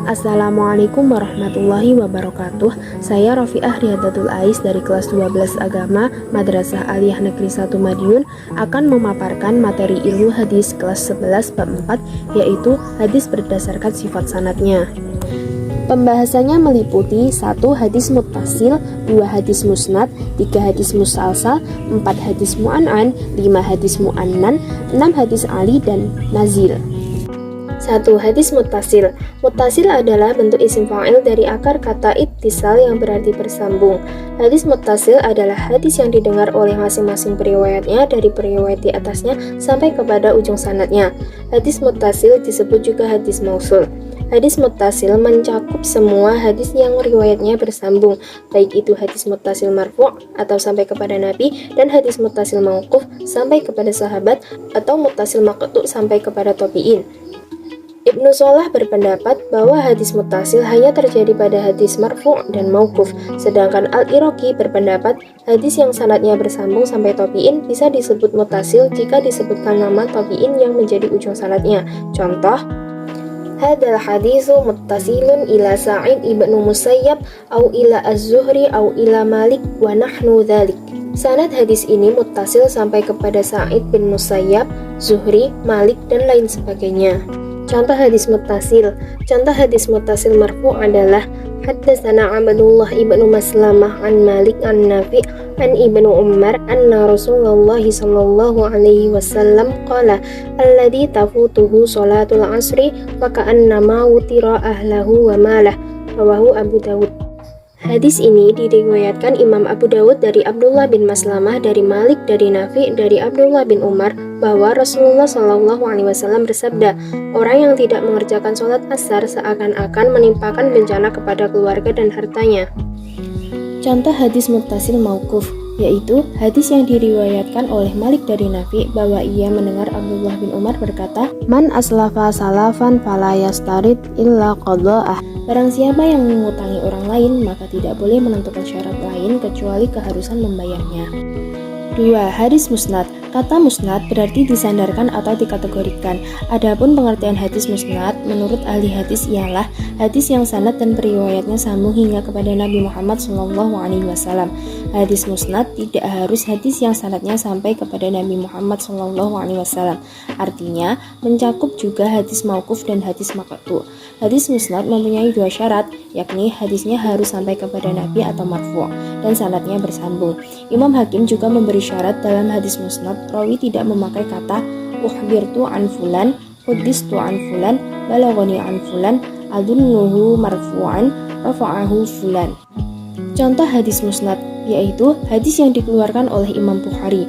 Assalamualaikum warahmatullahi wabarakatuh. Saya Rafiah Riyadatul Ais dari kelas 12 Agama Madrasah Aliyah Negeri 1 Madiun akan memaparkan materi ilmu hadis kelas 11 bab 4, yaitu hadis berdasarkan sifat sanadnya. Pembahasannya meliputi 1 hadis muttasil, 2 hadis musnad, 3 hadis musalsal, 4 hadis mu'an'an, 5 hadis mu'annan, 6 hadis ali dan nazil. 1. Hadis muttasil. Muttasil adalah bentuk isim fa'il dari akar kata ittisal yang berarti bersambung. Hadis muttasil adalah hadis yang didengar oleh masing-masing periwayatnya dari periwayat di atasnya sampai kepada ujung sanadnya. Hadis muttasil disebut juga hadis mausul. Hadis muttasil mencakup semua hadis yang riwayatnya bersambung, baik itu hadis muttasil marfu' atau sampai kepada Nabi, dan hadis muttasil mauquf sampai kepada sahabat, atau muttasil maqtu' sampai kepada tabi'in. Ibnu Shalah berpendapat bahwa hadis muttasil hanya terjadi pada hadis marfu' dan mauquf, sedangkan Al-Iraqi berpendapat hadis yang sanadnya bersambung sampai tabi'in bisa disebut muttasil jika disebutkan nama tabi'in yang menjadi ujung sanadnya. Contoh, hadal hadisu muttasilun ila Sa'id ibnu Musayyab au ila Az-Zuhri au ila Malik wa nahnu dzalik. Sanad hadis ini muttasil sampai kepada Sa'id bin Musayyab, Zuhri, Malik, dan lain sebagainya. Contoh hadis muttasil. Contoh hadis muttasil marfu' adalah haddatsana Abdullah ibnu Maslamah an Malik an Nafi' an Ibnu Umar anna Rasulullah sallallahu alaihi wasallam qala alladzi tafutuhu sholatul asri fa ka'annama wutira ahlahu wa malah. Rawahu Abu Dawud. Hadis ini diriwayatkan Imam Abu Dawud dari Abdullah bin Maslamah, dari Malik, dari Nafi', dari Abdullah bin Umar, bahwa Rasulullah Shallallahu Alaihi Wasallam bersabda, orang yang tidak mengerjakan sholat asar seakan-akan menimpakan bencana kepada keluarga dan hartanya. Contoh hadis muttasil mauquf, yaitu hadis yang diriwayatkan oleh Malik dari Nafi' bahwa ia mendengar Abdullah bin Umar berkata, man aslafa salafan fala yastarid illa qada'ah. Barang siapa yang mengutangi orang lain, maka tidak boleh menentukan syarat lain kecuali keharusan membayarnya. 2. Hadis musnad. Kata musnad berarti disandarkan atau dikategorikan. Adapun pengertian hadis musnad menurut ahli hadis ialah hadis yang sanad dan periwayatnya sambung hingga kepada Nabi Muhammad SAW. Hadis musnad tidak harus hadis yang sanadnya sampai kepada Nabi Muhammad SAW. Artinya mencakup juga hadis mauquf dan hadis maqtu'. Hadis musnad mempunyai 2 syarat, yakni hadisnya harus sampai kepada Nabi atau marfu' dan sanadnya bersambung. Imam Hakim juga memberi syarat dalam hadis musnad, rawi tidak memakai kata ukhbirtu an fulan, huddistu an fulan, balaghani an fulan, adunnuhu marfu'an, rafa'ahu fulan. Contoh hadis musnad yaitu hadis yang dikeluarkan oleh Imam Bukhari.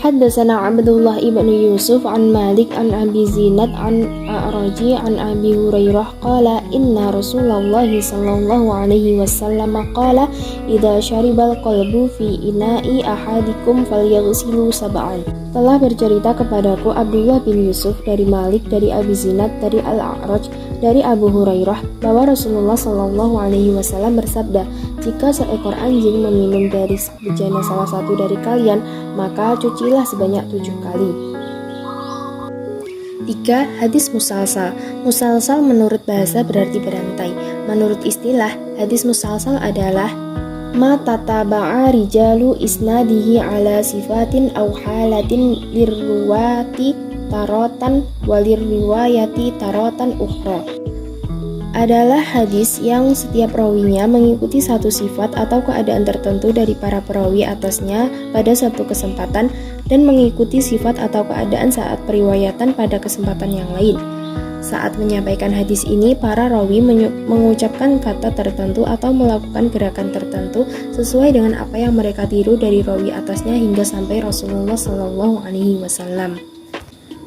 Haddatsana Abdullah ibnu Yusuf an Malik an Abi Zinad an A'raji an Abi Hurairah qala inna Rasulullah sallallahu alaihi wasallam qala idza syaribal qalbu fi ina'i ahadikum falyaghsilu sab'an. Telah bercerita kepadaku Abdullah bin Yusuf dari Malik, dari Abi Zinad, dari Al-A'raj, dari Abu Hurairah bahwa Rasulullah sallallahu alaihi wasallam bersabda, jika seekor anjing meminum dari bejana salah satu dari kalian, maka cucilah sebanyak 7 kali. 3. Hadis musalsal. Musalsal menurut bahasa berarti berantai. Menurut istilah, hadis musalsal adalah ma tataba'a rijalu isnadihi ala sifatin aw halatin lirruwati tarotan walirriwayati tarotan ukhra. Adalah hadis yang setiap rawinya mengikuti satu sifat atau keadaan tertentu dari para perawi atasnya pada satu kesempatan dan mengikuti sifat atau keadaan saat periwayatan pada kesempatan yang lain. Saat menyampaikan hadis ini, para rawi mengucapkan kata tertentu atau melakukan gerakan tertentu sesuai dengan apa yang mereka tiru dari rawi atasnya hingga sampai Rasulullah Shallallahu Alaihi Wasallam.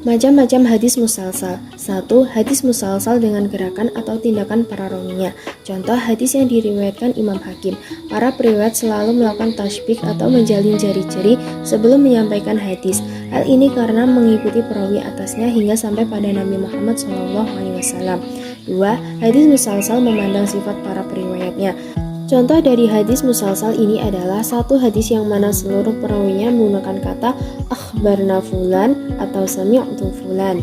Macam-macam hadis musalsal. 1. Hadis musalsal dengan gerakan atau tindakan para rawinya. Contoh hadis yang diriwayatkan Imam Hakim. Para periwayat selalu melakukan tasbih atau menjalin jari-jari sebelum menyampaikan hadis. Hal ini karena mengikuti perawi atasnya hingga sampai pada Nabi Muhammad SAW. 2. Hadis musalsal memandang sifat para periwayatnya. Contoh dari hadis musalsal ini adalah satu hadis yang mana seluruh perawinya menggunakan kata akhbarna fulan atau sami'tu fulan.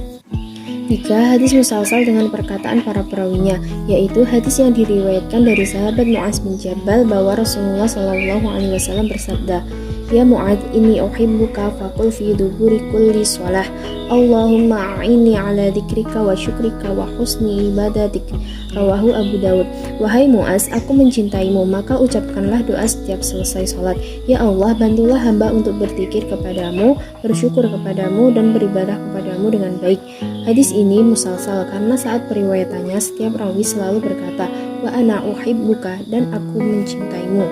3. Hadis musalsal dengan perkataan para perawinya, yaitu hadis yang diriwayatkan dari sahabat Mu'adz bin Jabal bahwa Rasulullah SAW bersabda, "Ya Mu'adz, inni uhibbuka faqul fi duburi kulli shalah, Allahumma a'inni ala dzikrika wa syukrika wa husni ibadatik." Rawahu Abu Dawud. Wahai Mu'adz, aku mencintaimu, maka ucapkanlah doa setiap selesai sholat. Ya Allah, bantulah hamba untuk berzikir kepadamu, bersyukur kepadamu, dan beribadah kepadamu dengan baik. Hadis ini musalsal karena saat periwayatannya setiap rawi selalu berkata, wa ana uhibbuka, dan aku mencintaimu.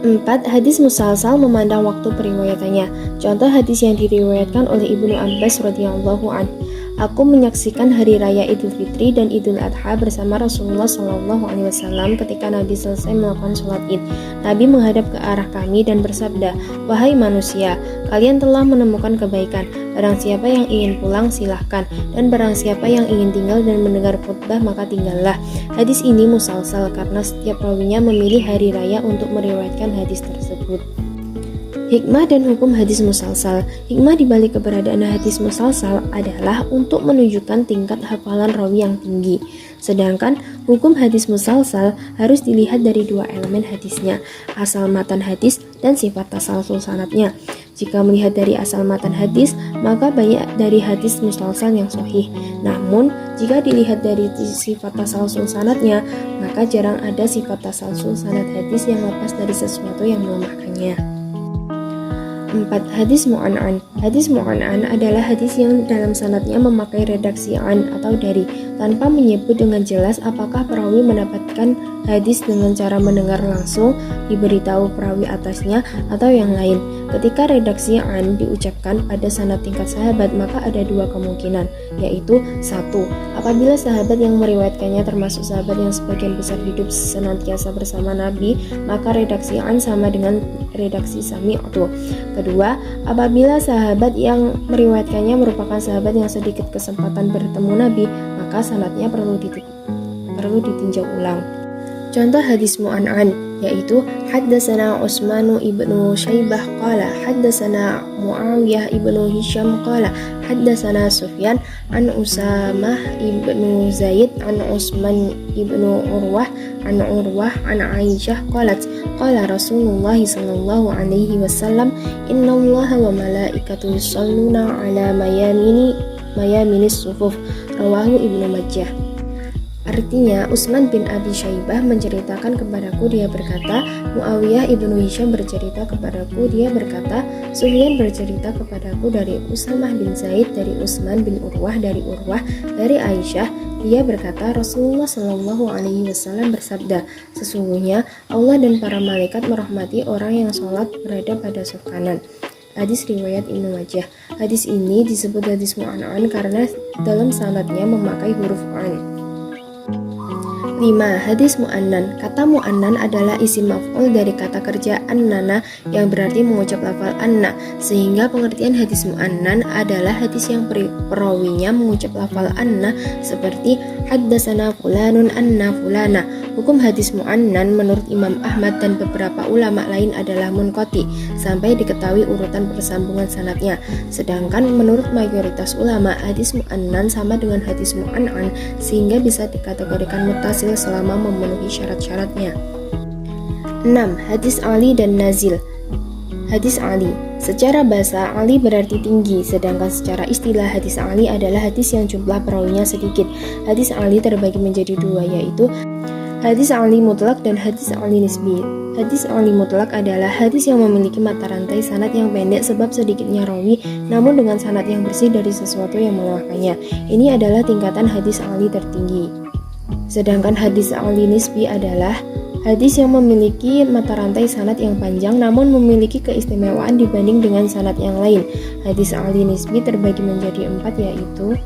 4. Hadis musalsal memandang waktu periwayatannya. Contoh hadis yang diriwayatkan oleh Ibnu Abbas radhiyallahu anhu. Aku menyaksikan hari raya Idul Fitri dan Idul Adha bersama Rasulullah SAW ketika Nabi selesai melakukan sholat Id. Nabi menghadap ke arah kami dan bersabda, "Wahai manusia, kalian telah menemukan kebaikan. Barang siapa yang ingin pulang silahkan, dan barang siapa yang ingin tinggal dan mendengar khutbah maka tinggallah." Hadis ini musalsal karena setiap rawinya memilih hari raya untuk meriwayatkan hadis tersebut. Hikmah dan hukum hadis musalsal. Hikmah dibalik keberadaan hadis musalsal adalah untuk menunjukkan tingkat hafalan rawi yang tinggi. Sedangkan hukum hadis musalsal harus dilihat dari dua elemen hadisnya, asal matan hadis dan sifat tasalsul sanadnya. Jika melihat dari asal matan hadis, maka banyak dari hadis musalsal yang sahih. Namun, jika dilihat dari sifat tasalsul sanadnya, maka jarang ada sifat tasalsul sanad hadis yang lepas dari sesuatu yang melemahkannya. 4. Hadis mu'an'an. Hadis mu'an'an adalah hadis yang dalam sanadnya memakai redaksi an atau dari, tanpa menyebut dengan jelas apakah perawi mendapatkan hadis dengan cara mendengar langsung, diberitahu perawi atasnya, atau yang lain. Ketika redaksi an diucapkan pada sanad tingkat sahabat, maka ada dua kemungkinan, yaitu 1. Apabila sahabat yang meriwayatkannya termasuk sahabat yang sebagian besar hidup senantiasa bersama Nabi, maka redaksi an sama dengan redaksi sami'tu. Kedua, apabila sahabat yang meriwayatkannya merupakan sahabat yang sedikit kesempatan bertemu Nabi, maka sanadnya perlu ditinjau ulang. Contoh hadis mu'an'an yaitu haddatsana Utsman ibnu Syaibah qala haddatsana Muawiyah ibnu Hisham qala haddatsana Sufyan an Usamah ibnu Zaid an Utsman ibnu Urwah an Aisyah qalat qala Rasulullah sallallahu alaihi wasallam innallaha wa malaikatahu yusholluna ala mayaminis sufuf. Rawahu Ibnu Majah. Artinya, Utsman bin Abi Syaibah menceritakan kepadaku, dia berkata, Muawiyah ibnu Hisham bercerita kepadaku, dia berkata, Sufyan bercerita kepadaku dari Usamah bin Zaid, dari Utsman bin Urwah, dari Urwah, dari Aisyah, dia berkata, Rasulullah Shallallahu Alaihi Wasallam bersabda, sesungguhnya Allah dan para malaikat merahmati orang yang sholat berada pada saf kanan. Hadis riwayat Ibnu Majah. Hadis ini disebut hadis mu'an'an karena dalam sanadnya memakai huruf an. 5. Hadis mu'annan. Kata mu'annan adalah isim maf'ul dari kata kerja annana yang berarti mengucap lafal anna, sehingga pengertian hadis mu'annan adalah hadis yang perawinya mengucap lafal anna seperti haddatsana fulanun anna fulana. Hukum hadis mu'annan menurut Imam Ahmad dan beberapa ulama lain adalah munqati sampai diketahui urutan persambungan sanadnya. Sedangkan menurut mayoritas ulama, hadis mu'annan sama dengan hadis mu'an'an sehingga bisa dikategorikan muttasil selama memenuhi syarat-syaratnya. 6. Hadis Ali dan Nazil. Hadis Ali. Secara bahasa, Ali berarti tinggi, sedangkan secara istilah hadis Ali adalah hadis yang jumlah perawinya sedikit. Hadis Ali terbagi menjadi dua, yaitu hadis Ali mutlak dan hadis Ali nisbi. Hadis Ali mutlak adalah hadis yang memiliki mata rantai sanad yang pendek sebab sedikitnya rawi, namun dengan sanad yang bersih dari sesuatu yang melemahkannya. Ini adalah tingkatan hadis Ali tertinggi. Sedangkan hadis Ali nisbi adalah hadis yang memiliki mata rantai sanad yang panjang namun memiliki keistimewaan dibanding dengan sanad yang lain. Hadis Ali nisbi terbagi menjadi 4, yaitu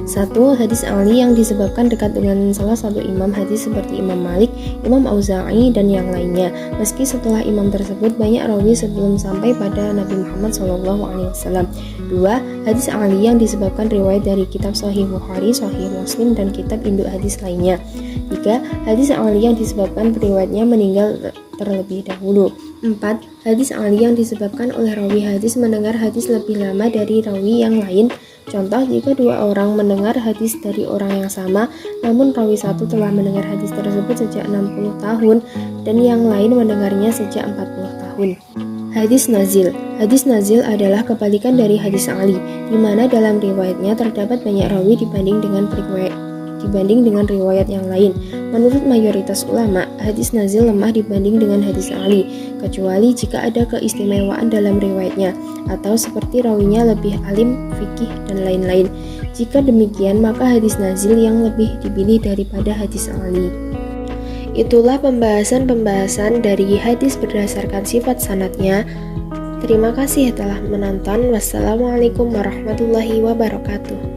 1. Hadis Ali yang disebabkan dekat dengan salah satu imam hadis seperti Imam Malik, Imam Auza'i, dan yang lainnya, meski setelah imam tersebut banyak rawi sebelum sampai pada Nabi Muhammad SAW. 2. Hadis Ali yang disebabkan riwayat dari kitab Sahih Bukhari, Sahih Muslim, dan kitab induk hadis lainnya. 3. Hadis Ali yang disebabkan periwayatnya meninggal terlebih dahulu. 4. Hadis Ali yang disebabkan oleh rawi hadis mendengar hadis lebih lama dari rawi yang lain Contoh, jika dua orang mendengar hadis dari orang yang sama, namun rawi satu telah mendengar hadis tersebut sejak 60 tahun dan yang lain mendengarnya sejak 40 tahun. Hadis nazil. Hadis nazil adalah kebalikan dari hadis ali, di mana dalam riwayatnya terdapat banyak rawi dibanding dengan riwayat yang lain. Menurut mayoritas ulama, hadis nazil lemah dibanding dengan hadis ali, kecuali jika ada keistimewaan dalam riwayatnya, atau seperti rawinya lebih alim, fikih, dan lain-lain. Jika demikian, maka hadis nazil yang lebih dipilih daripada hadis ali. Itulah pembahasan dari hadis berdasarkan sifat sanadnya. Terima kasih telah menonton. Wassalamualaikum warahmatullahi wabarakatuh.